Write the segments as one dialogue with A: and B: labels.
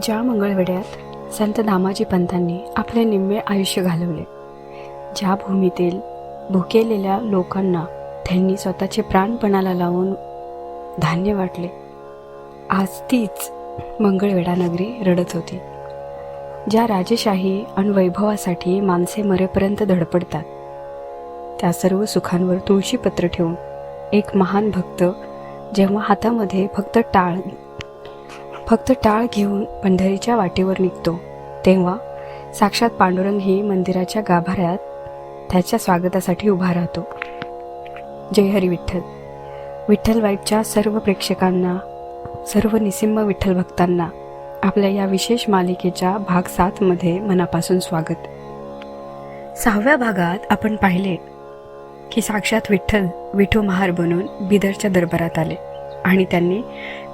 A: ज्या मंगळवेढ्यात संत दामाजी पंतांनी आपले निम्मे आयुष्य घालवले, ज्या भूमीतील भुकेलेल्या लोकांना त्यांनी स्वतःचे प्राणपणाला लावून धान्य वाटले, आज तीच मंगळवेढा नगरी रडत होती. ज्या राजेशाही आणि वैभवासाठी माणसे मरेपर्यंत धडपडतात, त्या सर्व सुखांवर तुळशीपत्र ठेवून एक महान भक्त जेव्हा हातामध्ये फक्त टाळ घेऊन पंढरीच्या वाटेवर निघतो, तेव्हा साक्षात पांडुरंग ही मंदिराच्या गाभाऱ्यात त्याच्या स्वागतासाठी उभा राहतो. जय हरी विठ्ठल. विठ्ठल वाईटच्या सर्व प्रेक्षकांना, सर्व निसिम्म विठ्ठल भक्तांना आपल्या या विशेष मालिकेच्या भाग 7 मध्ये मनापासून स्वागत. 6व्या भागात आपण पाहिले की साक्षात विठू महार बनून बिदरच्या दरबारात आले आणि त्यांनी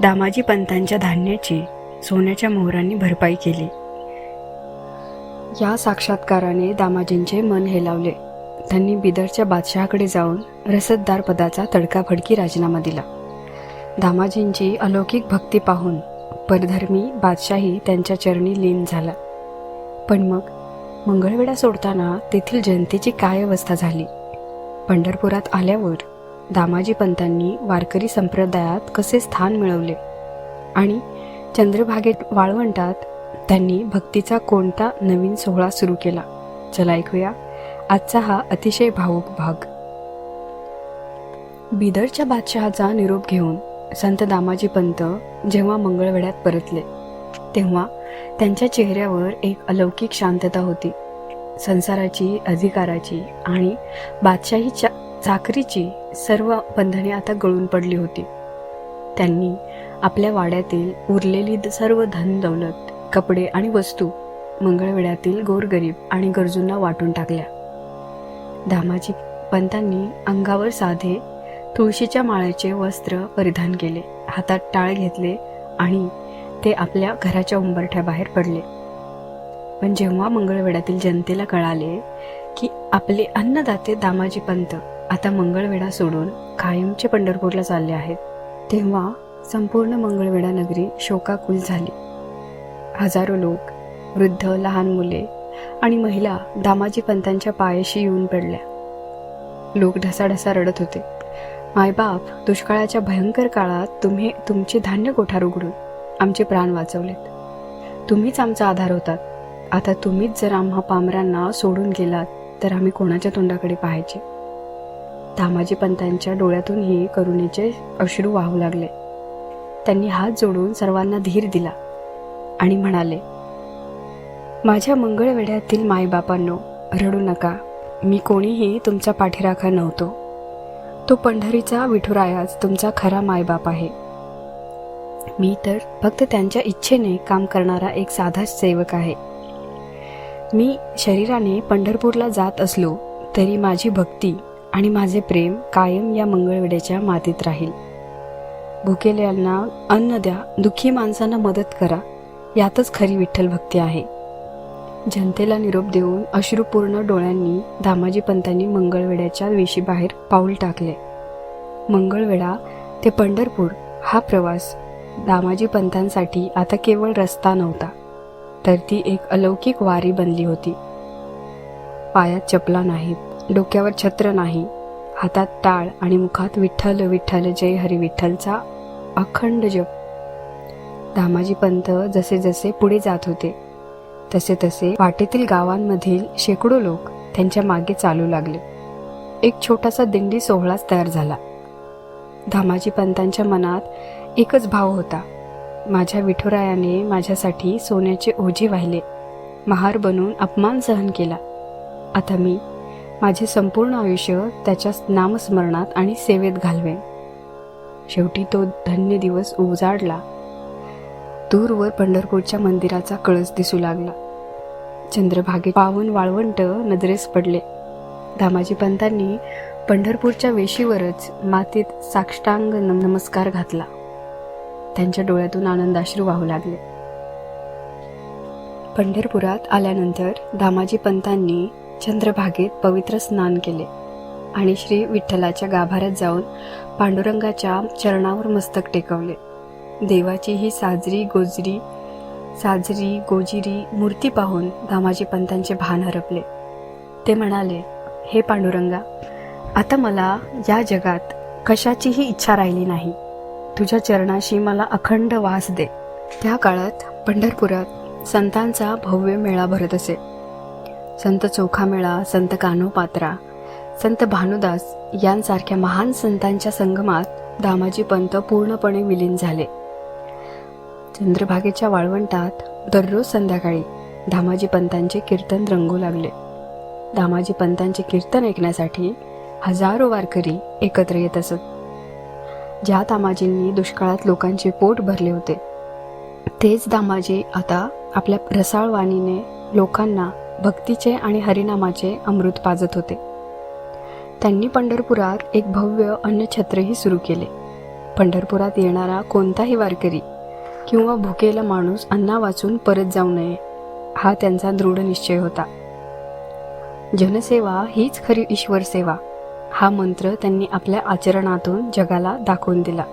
A: दामाजी पंतांच्या धान्याची सोन्याच्या मोहरांनी भरपाई केली. या साक्षात्काराने दामाजींचे मन हेलावले. त्यांनी बिदरच्या बादशहाकडे जाऊन रसददार पदाचा तडकाफडकी राजीनामा दिला. दामाजींची अलौकिक भक्ती पाहून परधर्मी बादशाही त्यांच्या चरणी लीन झाला. पण मग मंगळवेढा सोडताना तेथील जनतेची काय अवस्था झाली? पंढरपुरात आल्यावर दामाजी पंतांनी वारकरी संप्रदायात कसे स्थान मिळवले आणि चंद्रभागेत वाळवंटात त्यांनी भक्तीचा कोणता नवीन सोहळा सुरू केला? चला ऐकूया आजचा हा अतिशय भावूक भाग. बिदरच्या बादशहाचा निरोप घेऊन संत दामाजी पंत जेव्हा मंगळवेढ्यात परतले, तेव्हा त्यांच्या चेहऱ्यावर एक अलौकिक शांतता होती. संसाराची, अधिकाराची आणि बादशाहीच्या चाकरीची सर्व बंधने आता गळून पडली होती. त्यांनी आपल्या वाड्यातील उरलेली सर्व धन दौलत, कपडे आणि वस्तू मंगळवेढ्यातील गोरगरीब आणि गरजूंना वाटून टाकल्या. दामाजी पंतांनी अंगावर साधे तुळशीच्या माळ्याचे वस्त्र परिधान केले, हातात टाळ घेतले आणि ते आपल्या घराच्या उंबरठ्याबाहेर पडले. पण जेव्हा मंगळवेढ्यातील जनतेला कळाले की आपले अन्नदाते दामाजी पंत आता मंगळवेढा सोडून कायमचे पंढरपूरला चालले आहेत, तेव्हा संपूर्ण मंगळवेढा नगरी शोकाकुल झाली. हजारो लोक, वृद्ध, लहान मुले आणि महिला दामाजी पंतांच्या पायाशी येऊन पडल्या. लोक ढसाढसा रडत होते. मायबाप, दुष्काळाच्या भयंकर काळात तुम्ही तुमचे धान्य कोठार उघडून आमचे प्राण वाचवलेत. तुम्हीच आमचा आधार होतात. आता तुम्हीच जर आम्हा पामरांना सोडून गेलात तर आम्ही कोणाच्या तोंडाकडे पाहायचे? दामाजी पंतांच्या डोळ्यातूनही करुणेचे अश्रू वाहू लागले. त्यांनी हात जोडून सर्वांना धीर दिला आणि म्हणाले, माझ्या मंगळवेढ्यातील मायबापांनो, रडू नका. मी कोणीही तुमचा पाठीराखा नव्हतो. तो पंढरीचा विठुरायाच तुमचा खरा मायबाप आहे. मी तर फक्त त्यांच्या इच्छेने काम करणारा एक साधा सेवक आहे. मी शरीराने पंढरपूरला जात असलो तरी माझी भक्ती आणि माझे प्रेम कायम या मंगळवेढ्याच्या मातीत राहील. भुकेल्यांना अन्न द्या, दुःखी माणसांना मदत करा, यातच खरी विठ्ठल भक्ती आहे. जनतेला निरोप देऊन अश्रुपूर्ण डोळ्यांनी दामाजी पंतांनी मंगळवेढ्याच्या वेशीबाहेर पाऊल टाकले. मंगळवेढा ते पंढरपूर हा प्रवास दामाजी पंतांसाठी आता केवळ रस्ता नव्हता, तर ती एक अलौकिक वारी बनली होती. पायात चपला नाहीत, डोक्यावर छत्र नाही, हातात टाळ आणि मुखात विठ्ठल विठ्ठल जय हरी विठ्ठलचा अखंड जप. दामाजी पंत जसे जसे पुढे जात होते तसे तसे वाटेतील गावांमधील शेकडो लोक त्यांच्या मागे चालू लागले. एक छोटासा दिंडी सोहळाच तयार झाला. दामाजी पंतांच्या मनात एकच भाव होता, माझ्या विठुरायाने माझ्यासाठी सोन्याचे ओझे वाहिले, महार बनून अपमान सहन केला. आता मी माझे संपूर्ण आयुष्य त्याच्या नामस्मरणात आणि सेवेत घालवेन. शेवटी तो धन्य दिवस उजाडला. दूरवर पंढरपूरच्या मंदिराचा कळस दिसू लागला. चंद्रभागेत पावन वाळवंट नजरेस पडले. दामाजी पंतांनी पंढरपूरच्या वेशीवरच मातीत साष्टांग नमस्कार घातला. त्यांच्या डोळ्यातून आनंदाश्रू वाहू लागले. पंढरपुरात आल्यानंतर दामाजी पंतांनी चंद्रभागेत पवित्र स्नान केले आणि श्री विठ्ठलाच्या गाभाऱ्यात जाऊन पांडुरंगाच्या चरणावर मस्तक टेकवले. देवाची ही साजरी गोजरी साजरी गोजिरी मूर्ती पाहून दामाजी पंतांचे भान हरपले. ते म्हणाले, हे पांडुरंगा, आता मला या जगात कशाचीही इच्छा राहिली नाही. तुझ्या चरणाशी मला अखंड वास दे. त्या काळात पंढरपुरात संतांचा भव्य मेळा भरत असे. संत चोखामेळा, संत कान्होपात्रा, संत भानुदास यांसारख्या महान संतांच्या संगमात दामाजी पंत पूर्णपणे विलीन झाले. चंद्रभागेच्या वाळवंटात दररोज संध्याकाळी दामाजी पंतांचे कीर्तन रंगू लागले. दामाजी पंतांचे कीर्तन ऐकण्यासाठी हजारो वारकरी एकत्र येत असत. ज्या दामाजींनी दुष्काळात लोकांचे पोट भरले होते, तेच दामाजी आता आपल्या रसाळ वाणीने लोकांना भक्तीचे आणि हरिनामाचे अमृत पाजत होते. त्यांनी पंढरपुरात एक भव्य अन्नछत्रही सुरू केले. पंढरपुरात येणारा कोणताही वारकरी किंवा भुकेला माणूस अन्ना वाचून परत जाऊ नये, हा त्यांचा दृढ निश्चय होता. जनसेवा हीच खरी ईश्वर सेवा, हा मंत्र त्यांनी आपल्या आचरणातून जगाला दाखवून दिला.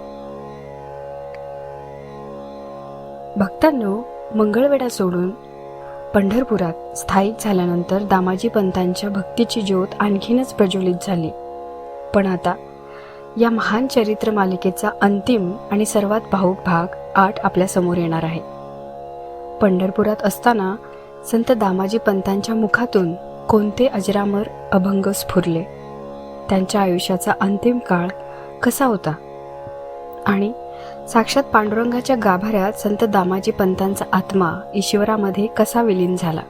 A: भक्तांनो, मंगळवेढा सोडून पंढरपुरात स्थायिक झाल्यानंतर दामाजी पंतांच्या भक्तीची ज्योत आणखीनच प्रज्वलित झाली. पण आता या महान चरित्र मालिकेचा अंतिम आणि सर्वात भावूक भाग 8 आपल्या समोर येणार आहे. पंढरपुरात असताना संत दामाजी पंतांच्या मुखातून कोणते अजरामर अभंग स्फुरले, त्यांच्या आयुष्याचा अंतिम काळ कसा होता आणि साक्षात पांडुरंगाच्या गाभाऱ्यात संत दामाजी पंतांचा आत्मा ईश्वरामध्ये कसा विलीन झाला.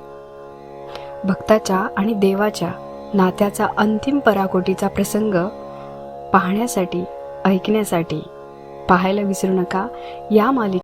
A: भक्ताच्या आणि देवाच्या नात्याचा अंतिम पराकोटीचा प्रसंग पाहण्यासाठी, ऐकण्यासाठी पाहायला विसरू नका या मालिकेत.